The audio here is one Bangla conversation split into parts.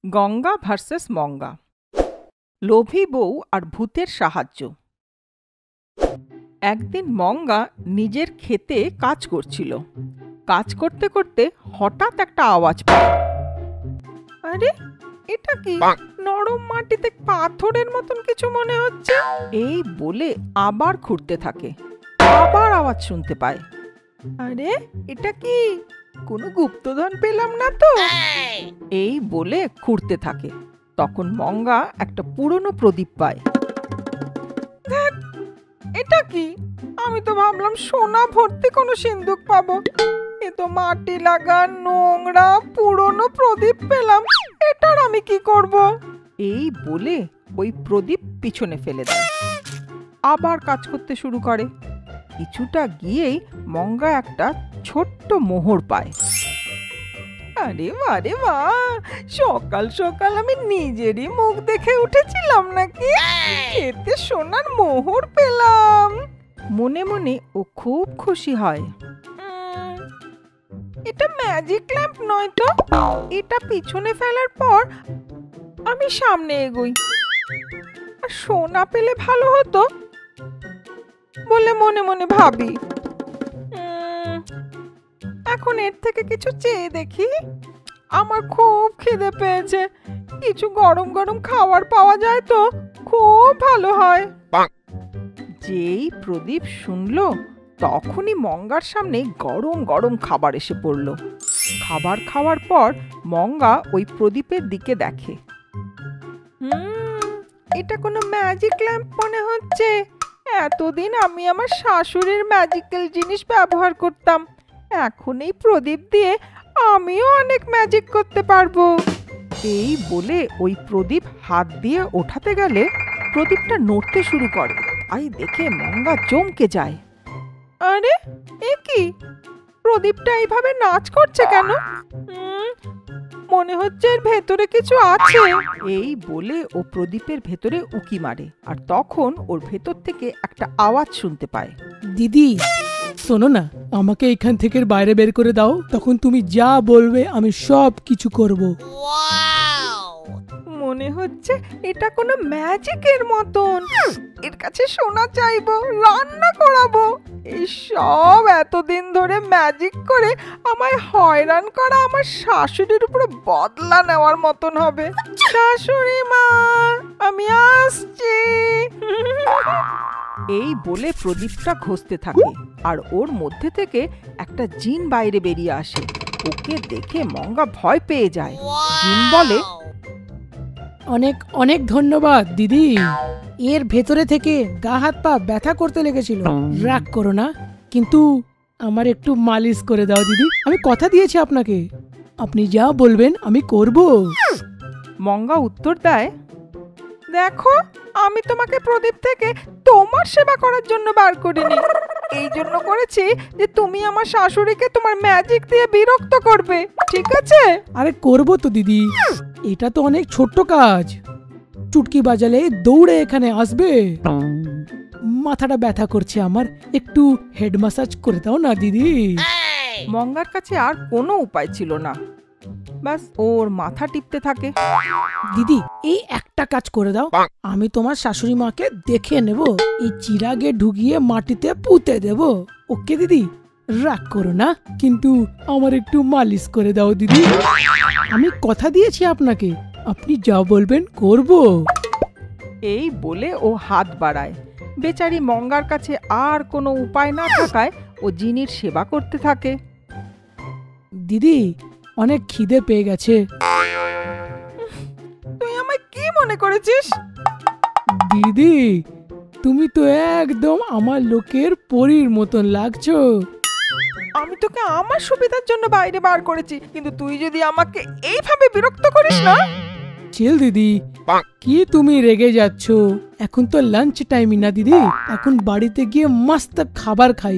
গঙ্গা ভার্সেস মঙ্গা। লোভী বউ আর ভূতের সাহায্য। একদিন মঙ্গা নিজের ক্ষেতে কাজ করছিল। কাজ করতে করতে হঠাৎ একটা আওয়াজ পায়। আরে এটা কি? নরম মাটিতে পাথরের মতন কিছু মনে হচ্ছে। এই বলে আবার খুঁড়তে থাকে। আবার আওয়াজ শুনতে পায়। আরে এটা কি? কোনো গুপ্তধন পেলাম না তো। এই বলে খুঁড়তে থাকে। তখন মঙ্গা একটা পুরনো প্রদীপ পায়। এটা কি? আমি তো ভাবলাম সোনা ভর্তি কোনো সিন্দুক পাবো। এ তো মাটি লাগা নোংরা পুরনো প্রদীপ পেলাম। এটার আমি কি করব? এই বলে ওই প্রদীপ পিছনে ফেলে দেয়। আবার কাজ করতে শুরু করে। কিছুটা গিয়েই মঙ্গা একটা ছোট্ট মোহর পায়। আরে বারে বা, সকাল সকাল আমি নিজেরই মুখ দেখে উঠেছিলাম নাকি? এতে সোনার মোহর পেলাম। মনে মনে ও খুব খুশি হয়। এটা ম্যাজিক ল্যাম্প নয় তো। এটা পিছনে ফেলার পর আমি সামনে এগোই। আর সোনা পেলে ভালো হতো বলে মনে মনে ভাবি। এখন এর থেকে কিছু চেয়ে দেখি। আমার খুব খিদে পেয়েছে। কিছু গরম গরম খাবার পাওয়া যায় তো খুব ভালো হয়। যেই প্রদীপ শুনলো তখনই মঙ্গার সামনে গরম গরম খাবার এসে পড়ল। খাবার খাওয়ার পর মঙ্গা ওই প্রদীপের দিকে দেখে। এটা কোনো ম্যাজিক ল্যাম্প মনে হচ্ছে। এতদিন আমি আমার শাশুড়ির ম্যাজিক্যাল জিনিস ব্যবহার করতাম। এখন এই প্রদীপ দিয়ে আমিও অনেক ম্যাজিক করতে পারবো। এই বলে ওই প্রদীপ হাত দিয়ে ওঠাতে গেলে প্রদীপটা নড়তে শুরু করে। তাই দেখে মঙ্গা চমকে যায়। আরে এ কি? প্রদীপটা এইভাবে নাচ করছে কেন? মনে হচ্ছে এর ভেতরে কিছু আছে। এই বলে ও প্রদীপের ভেতরে উকি মারে। আর তখন ওর ভেতর থেকে একটা আওয়াজ শুনতে পায়। দিদি শোনো না, আমাকে এখান থেকে বাইরে বের করে দাও। তখন তুমি যা বলবে আমি সব কিছু করব। মনে হচ্ছে এটা কোনো ম্যাজিকের মতন। এর কাছে সোনা চাইবো, রান্না করাবো। এই সব এতদিন ধরে ম্যাজিক করে আমায় হয়রান করা আমার শাশুড়ির উপরে বদলা নেওয়ার মতন হবে। শাশুড়ি মা, আমি আসছি। এই বলে প্রদীপটা ঘষতে থাকে। আর ওর মধ্যে থেকে একটা জিন বাইরে বেরিয়ে আসে। ওকে দেখে মঙ্গা ভয় পেয়ে যায়। জিন বলে, অনেক অনেক ধন্যবাদ দিদি। এর ভেতরে থেকে গা হাত পা ব্যথা করতে লেগেছিল। রাগ করো না, কিন্তু আমার একটু মালিশ করে দাও দিদি। আমি কথা দিয়েছি আপনাকে, আপনি যা বলবেন আমি করব। মঙ্গা উত্তর দেয়, দেখো আমি তোমাকে প্রদীপ থেকে তোমার সেবা করার জন্য বার করিনি। এই জন্য করেছি যে তুমি আমার শাশুড়িকে তোমার ম্যাজিক দিয়ে বিরক্ত করবে, ঠিক আছে? আরে করব তো দিদি, এটা তো অনেক ছোট্ট কাজ। চুটকি বাজালে দৌড়ে এখানে আসবে। মাথাটা ব্যথা করছে আমার, একটু হেড ম্যাসাজ করে দাও না দিদি। মঙ্গার কাছে আর কোনো উপায় ছিল না। ব্যাস ওর মাথা টিপতে থাকে। দিদি এই একটা কাজ করে দাও, আমি তোমার শাশুড়ি মাকে দেখে নেব। এই চিরাগে ঢুকিয়ে মাটিতে পুঁতে দেব। ওকে দিদি, রাগ করো না, কিন্তু আমার একটু মালিশ করে দাও দিদি। আমি কথা দিয়েছি আপনাকে, আপনি যা বলবেন করব। এই বলে ও হাত বাড়ায়। বেচারি মঙ্গার কাছে আর কোনো উপায় না থাকায় ও জিনির সেবা করতে থাকে। দিদি অনেক খিদে পেয়ে গেছে। তুই আমায় কি মনে করেছিস? দিদি তুমি তো একদম আমার লোকের পরীর মতন লাগছো। আমি তোকে আমার সুবিধার জন্য বাইরে বার করেছি, কিন্তু তুই যদি আমাকে এইভাবে বিরক্ত করিস না। চিল দিদি, কি তুমি রেগে যাচ্ছ? এখন তো লাঞ্চ টাইম না দিদি। এখন বাড়িতে গিয়ে মস্ত খাবার খাই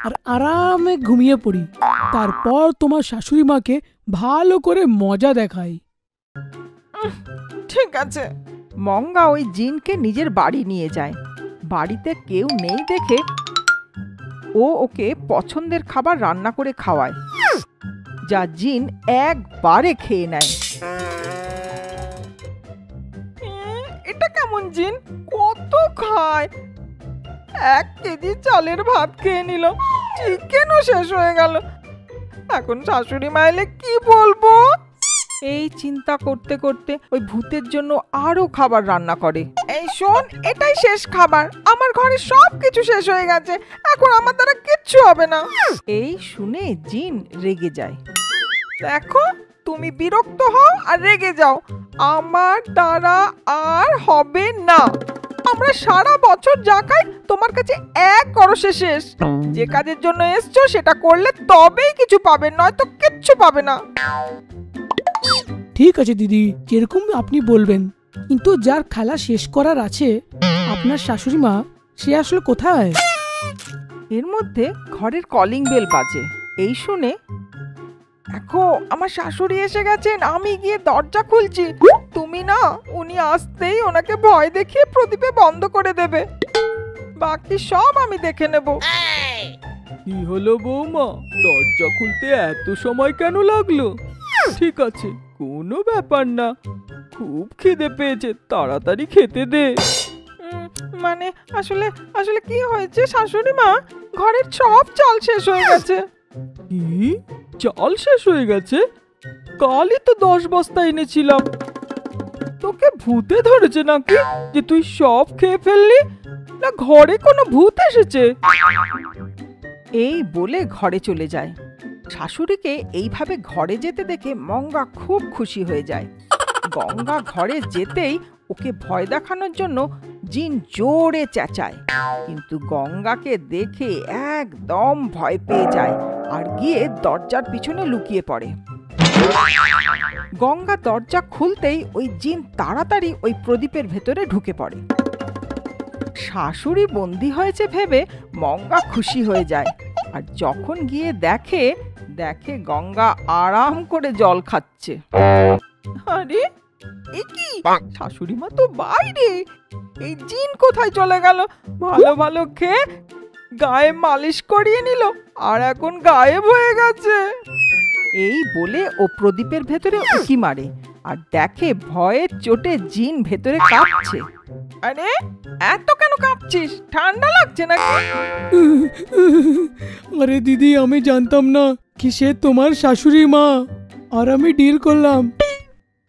আর আরামে ঘুমিয়ে পড়ি। তারপর তোমার শাশুড়ি মাকে ভালো করে মজা দেখাই। ঠিক আছে। মঙ্গা ওই জিনকে নিজের বাড়ি নিয়ে যায়। বাড়িতে কেউ নেই দেখে ও ওকে পছন্দের খাবার রান্না করে খাওয়ায়, যা জিন একবারে খেয়ে নেয়। এমন জিন, কত খায়। 1 কেজি চালের ভাত খেয়ে নিল, চিকেনও শেষ হয়ে গেল। এখন শাশুড়ি মা এলে কি বলবো? এই চিন্তা করতে করতে ওই ভূতের জন্য আরো খাবার রান্না করে। এই শোন, এটাই শেষ খাবার, আমার ঘরে সব কিছু শেষ হয়ে গেছে, এখন আমার দ্বারা কিচ্ছু হবে না। এই শুনে জিন রেগে যায়। দেখো, তুমি বিরক্ত হও আর রেগে যাও, আমার দ্বারা আর হবে না। আমরা সারা বছর যা খাই তোমার কাছে 1 করশে শেষ। যে কাজের জন্য এসছো সেটা করলে তবেই কিছু পাবে, নয়তো কিচ্ছু পাবে না। ঠিক আছে দিদি, যেরকম আপনি বলবেন। কিন্তু যার খেলা শেষ করার আছে, আপনার শাশুড়ি মা, সে আসলে কোথায়? এর মধ্যে ঘরের কলিং বেল বাজে। এই শুনে, দেখো আমার শাশুড়ি এসে গেছেন, আমি গিয়ে দরজা খুলছি। তুমি না, উনি আসতেই ওনাকে ভয় দেখিয়ে প্রদীপে বন্ধ করে দেবে, বাকি সব আমি দেখে নেব। কি হলো বৌমা, দরজা খুলতে এত সময় কেন লাগলো? ঠিক আছে, কোনো ব্যাপার না, খুব খিদে পেয়েছে, তাড়াতাড়ি খেতে দে। মানে আসলে আসলে কি হয়েছে শাশুড়ি মা, ঘরের সব চাল শেষ হয়ে গেছে। কি, চাল শেষ হয়ে গেছে? কালই তো 10 বস্তা এনেছিলাম। তোকে ভূতে ধরেছে নাকি যে তুই সব খেয়ে ফেললি? না ঘরে কোনো ভূত এসেছে? এই বলে ঘরে চলে যায়। শাশুড়িকে এইভাবে ঘরে যেতে দেখে মঙ্গা খুব খুশি হয়ে যায়। গঙ্গা ঘরে যেতেই ওকে ভয় দেখানোর জন্য জিন জোরে চেঁচায়, কিন্তু গঙ্গাকে দেখে একদম ভয় পেয়ে যায় আর গিয়ে দরজার পিছনে লুকিয়ে পড়ে। গঙ্গা দরজা খুলতেই ওই জিন তাড়াতাড়ি ওই প্রদীপের ভেতরে ঢুকে পড়ে। শাশুড়ি বন্দি হয়েছে ভেবে মঙ্গা খুশি হয়ে যায়, আর যখন গিয়ে দেখে গঙ্গা আরাম করে জল খাচ্ছে। আরে এ কি, শাশুড়ি মা তো বাইরে, এই জিন কোথায় চলে গেল? ভালো ভালো খেয়ে গায়ে মালিশ করিয়ে নিল আর এখন গায়েব হয়ে গেছে। এই বলে ও প্রদীপের ভেতরে উঁকি মারে আর দেখে ভয়ের চোটে জিন ভেতরে কাঁপছে। আরে এত কেন কাঁপছিস, ঠান্ডা লাগছে নাকি? আরে দিদি, আমি জানতাম না কি সে তোমার শাশুড়ি মা, আর আমি ডিল করলাম।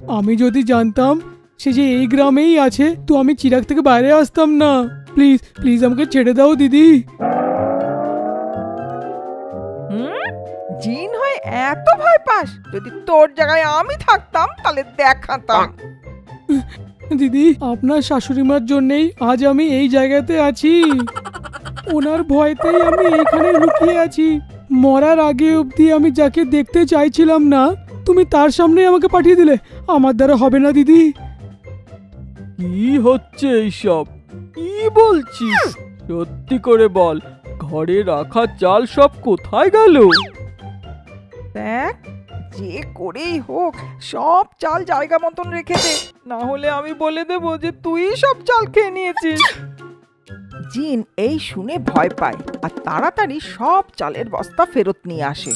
আমি যদি জানতাম সে যে এই গ্রামেই আছে, তো আমি চিরাগ থেকে বাইরে আসতাম না। প্লিজ প্লিজ আমাকে ছেড়ে দাও দিদি। জিন হয়ে এত ভয় পাস? যদি তোর জায়গায় আমি থাকতাম তাহলে দেখাতাম। দিদি, আপনার শাশুড়ি মার জন্যই আজ আমি এই জায়গাতে আছি। ওনার ভয়তেই আমি এইখানে লুকিয়ে আছি। মরার আগে অবধি আমি যাকে দেখতে চাইছিলাম না, তুমি তার সামনে আমাকে পাঠিয়ে দিলে। আমার দ্বারা হবে না দিদি। কি হচ্ছে এইসব? কি বলছিস? সত্যি করে বল, ঘরে রাখা চাল সব কোথায় গেল? দেখ, যে করেই হোক সব চাল জায়গা মতন রেখে দে, না হলে আমি বলে দেব যে তুই সব চাল খেয়ে নিয়েছিস। জিন এই শুনে ভয় পায় আর তাড়াতাড়ি সব চালের বস্তা ফেরত নিয়ে আসে।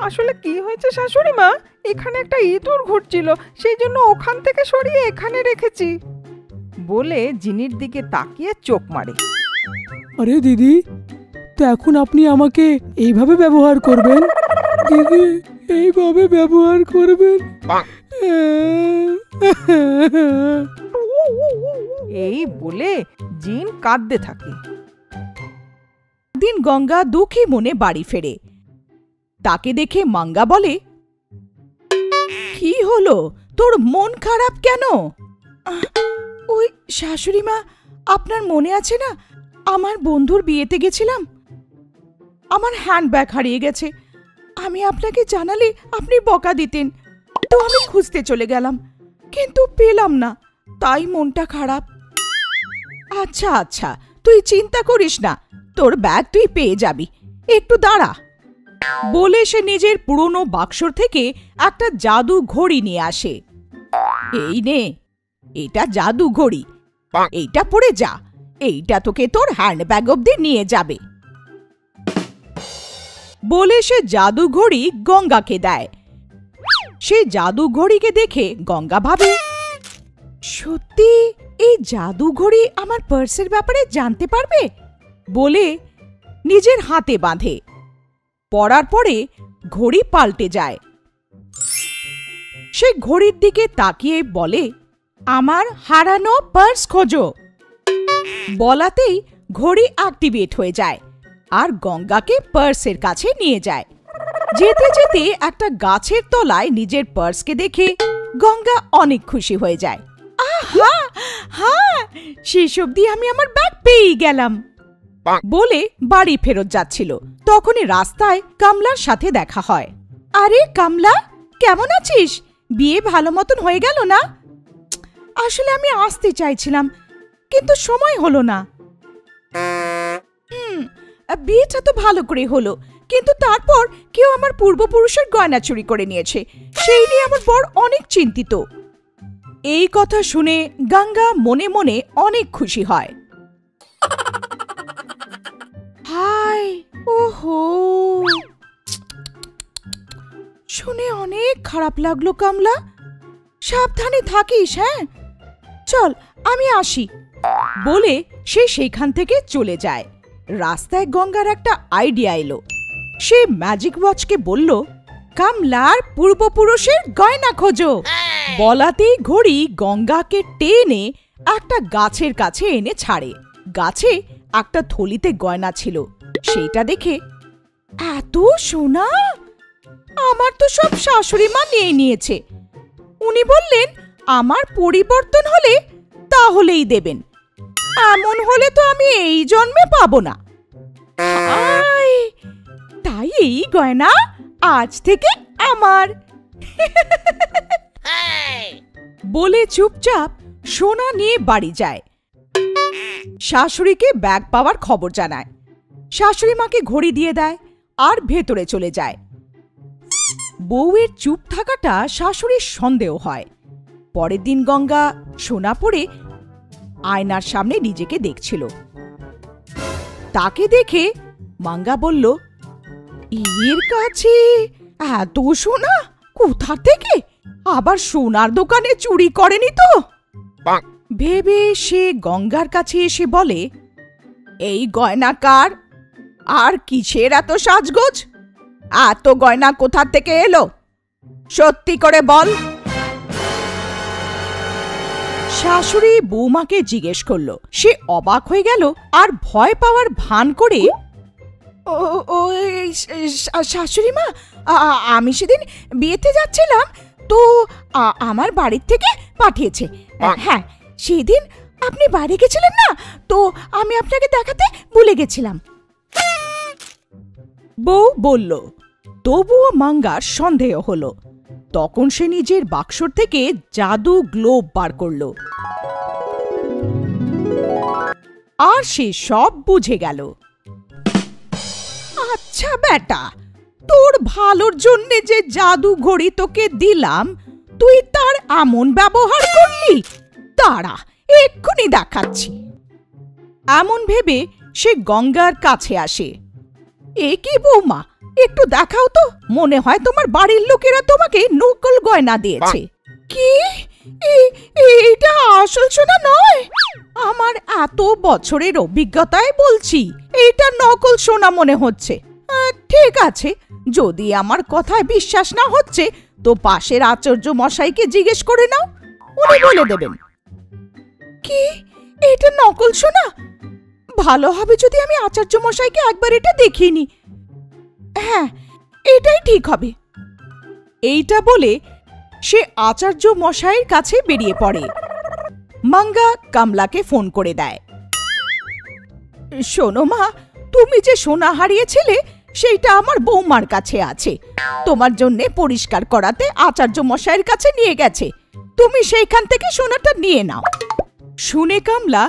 আসলে কি হয়েছে শাশুড়ি মা, এখানে একটা ইঁদুর ঘুরছিল, সেই জন্য ওখান থেকে সরিয়ে এখানে রেখেছি বলে জিনির দিকে তাকিয়ে চোখ মারে। আরে দিদি, তো এখন আপনি আমাকে এইভাবে ব্যবহার করবেন? দিদি, এইভাবে ব্যবহার করবেন? এই বলে জিন কাঁদতে থাকে। দিন গঙ্গা দুঃখী মনে বাড়ি ফেরে। তাকে দেখে মাঙ্গা বলে, কি হলো, তোর মন খারাপ কেন? ওই শাশুড়ি মা, আপনার মনে আছে না, আমার বন্ধুর বিয়েতে গেছিলাম, আমার হ্যান্ডব্যাগ হারিয়ে গেছে। আমি আপনাকে জানালে আপনি বকা দিতেন, তো আমি খুঁজতে চলে গেলাম, কিন্তু পেলাম না, তাই মনটা খারাপ। আচ্ছা আচ্ছা, তুই চিন্তা করিস না, তোর ব্যাগ তুই পেয়ে যাবি, একটু দাঁড়া। বলে সে নিজের পুরনো বাক্সর থেকে একটা জাদু ঘড়ি নিয়ে আসে। এই নে, এটা জাদু ঘড়ি, এইটা পরে যা, এইটা তোকে তোর হ্যান্ডব্যাগ অব্দি নিয়ে যাবে। বলে সে জাদু ঘড়ি গঙ্গাকে দেয়। সে জাদু ঘড়িকে দেখে গঙ্গা ভাবে, সত্যি এই জাদু ঘড়ি আমার পার্সের ব্যাপারে জানতে পারবে বলে নিজের হাতে বাঁধে। পরার পরে ঘড়ি পাল্টে যায়। সে ঘড়ির দিকে তাকিয়ে বলে, আমার হারানো পার্স খোঁজো। বলাতেই ঘড়ি অ্যাক্টিভেট হয়ে যায় আর গঙ্গাকে পার্সের কাছে নিয়ে যায়। যেতে যেতে একটা গাছের তলায় নিজের পার্সকে দেখে গঙ্গা অনেক খুশি হয়ে যায়। আহা, হ্যাঁ, শেষ অবধি আমি আমার ব্যাগ পেয়ে গেলাম বলে বাড়ি ফেরত যাচ্ছিল। তখনই রাস্তায় কমলার সাথে দেখা হয়। আরে কমলা, কেমন আছিস? বিয়ে ভালো মতন হয়ে গেল না? আসলে আমি আসতে চাইছিলাম, কিন্তু সময় হলো না। বিয়েটা তো ভালো করে হলো, কিন্তু তারপর কেউ আমার পূর্বপুরুষের গয়না চুরি করে নিয়েছে। সেই নিয়ে আমার বর অনেক চিন্তিত। এই কথা শুনে গঙ্গা মনে মনে অনেক খুশি হয়। হায়, ওহো, শুনে অনেক খারাপ লাগলো কমলা। সাবধানে থাকিস, হ্যাঁ? চল, আমি আসি বলে সে সেইখান থেকে চলে যায়। রাস্তায় গঙ্গার একটা আইডিয়া এলো। সে ম্যাজিক ওয়াচকে বলল, কমলার পূর্বপুরুষের গয়না খোঁজো। বলাতেই ঘড়ি গঙ্গাকে টেনে একটা গাছের কাছে এনে ছাড়ে। গাছে একটা থলিতে গয়না ছিল। সেইটা দেখে, এত সোনা! আমার তো সব শাশুড়ি মা নিয়ে নিয়েছে। উনি বললেন আমার পরিবর্তন হলে তাহলেই দেবেন, এমন হলে তো আমি এই জন্মে পাবো না। তাই এই গয়না আজ থেকে আমার বলে চুপচাপ সোনা নিয়ে বাড়ি যায়। শাশুড়িকে ব্যাগ পাওয়ার খবর জানায়। শাশুড়ি মাকে ঘড়ি দিয়ে দেয় আর ভেতরে চলে যায়। বউয়ের চুপ থাকাটা শাশুড়ির সন্দেহ হয়। পরের দিন গঙ্গা সোনা পরে আয়নার সামনে নিজেকে দেখছিল। তাকে দেখে মাঙ্গা বলল, এর কাছে এত সোনা কোথা থেকে? আবার সোনার দোকানে চুরি করেনি তো? ভেবে সে গঙ্গার কাছে এসে বলে, এই গয়না কার? আর কিসের এত সাজগোজ? এত গয়না কোথা থেকে এলো? সত্যি করে বল। শাশুড়ি বৌমাকে জিজ্ঞেস করলো। সে অবাক হয়ে গেল আর ভয় পাওয়ার ভান করে, শাশুড়ি মা, আমি সেদিন বিয়েতে যাচ্ছিলাম তো আমার বাড়ির থেকে পাঠিয়েছে। হ্যাঁ, সেদিন আপনি বাড়ি গেছিলেন না, তো আমি আপনাকে দেখাতে ভুলে গেছিলাম। বউ বলল। তবুও মাঙ্গার সন্দেহ হলো। তখন সে নিজের বাক্সর থেকে জাদু গ্লোব বার করল আর সে সব বুঝে গেল। আচ্ছা বেটা, তোর ভালোর জন্য যে জাদু ঘড়ি তোকে দিলাম, তুই তার এমন ব্যবহার করলি? দাঁড়া, এক্ষুনি দেখাচ্ছি। এমন ভেবে সে গঙ্গার কাছে আসে। এ কি বৌমা, একটু দেখাও তো, মনে হয় তোমার বাড়ির লোকেরা তোমাকে নকল গয়না দিয়েছে। কি? এটা আসল সোনা নয়? আমার এত বছরের অভিজ্ঞতায় বলছি এটা নকল সোনা মনে হচ্ছে। ঠিক আছে, যদি আমার কথায় বিশ্বাস না হচ্ছে তো পাশের আচার্য মশাইকে জিজ্ঞেস করে নাও, উনি বলে দেবেন। কি? এটা নকল সোনা? ভালো হবে যদি আমি আচার্য মশাইকে একবার এটা দেখিয়ে নি। হ্যাঁ, এটাই ঠিক হবে। এইটা বলে সে আচার্য মশাইয়ের কাছে বেরিয়ে পড়ে। মাঙ্গা কমলাকে ফোন করে দেয়। শোনো মা, তুমি যে সোনা হারিয়েছিলে সেইটা আমার বৌমার কাছে আছে। তোমার জন্যে পরিষ্কার করাতে আচার্য মশাইয়ের কাছে নিয়ে গেছে। তুমি সেইখান থেকে সোনাটা নিয়ে নাও। শুনে কমলা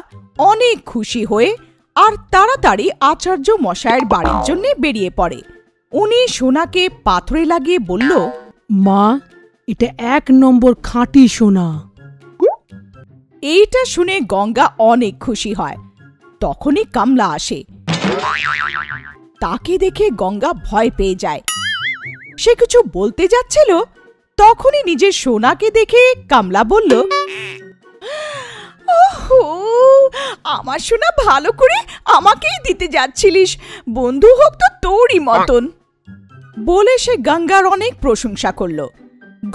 অনেক খুশি হয়ে আর তাড়াতাড়ি আচার্য মশাইয়ের বাড়ির জন্য বেরিয়ে পড়ে। উনি সোনাকে পাথরে লাগিয়ে বলল, মা, এটা 1 নম্বর খাঁটি সোনা। এইটা শুনে গঙ্গা অনেক খুশি হয়। তখনই কমলা আসে। তাকে দেখে গঙ্গা ভয় পেয়ে যায়। সে কিছু বলতে যাচ্ছিল, তখনই নিজের সোনাকে দেখে কমলা বলল, ও আমার সোনা ভালো করে আমাকেই দিতে যাচ্ছিলিস, বন্ধু হোক তো তোরই মতন। বলে সে গঙ্গার অনেক প্রশংসা করল।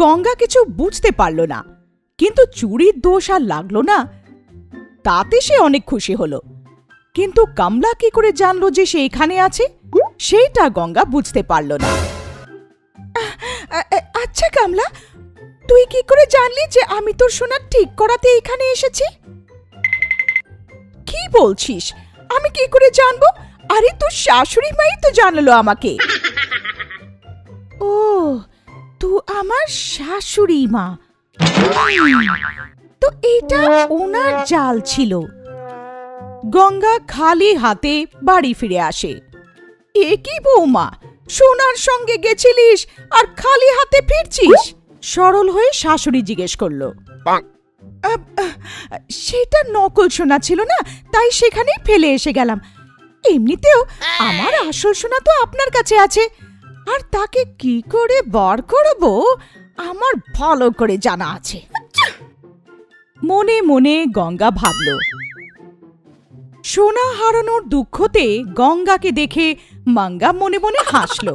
গঙ্গা কিছু বুঝতে পারল না, কিন্তু চুরির দোষ আর লাগলো না, তাতে সে অনেক খুশি হলো। কিন্তু কমলা কি করে জানলো যে সে এখানে আছে, সেইটা গঙ্গা বুঝতে পারল না। আচ্ছা কমলা, তুই কি করে জানলি যে আমি তোর সোনা ঠিক করাতে এখানে এসেছি? কি বলছিস? আমি কি করে জানবো? আরে তোর শাশুড়ি মাই তো জানালো আমাকে। ও, তুই আমার শাশুড়ি মা। তো এটা ওনার জাল ছিল। গঙ্গা খালি হাতে বাড়ি ফিরে আসে। এ কি বৌমা, সোনার সঙ্গে গেছিলিস আর খালি হাতে ফিরছিস? সরল হয়ে শাশুড়ি জিজ্ঞেস করলো। সেটা নকল সোনা ছিল না, তাই সেখানেই ফেলে এসে গেলাম। এমনিতেও আমার আসল সোনা তো আপনার কাছে আছে, আর তাকে কি করে বার করব আমার ভালো করে জানা আছে। মনে মনে গঙ্গা ভাবল। সোনা হারানোর দুঃখতে গঙ্গাকে দেখে মাঙ্গা মনে মনে হাসল।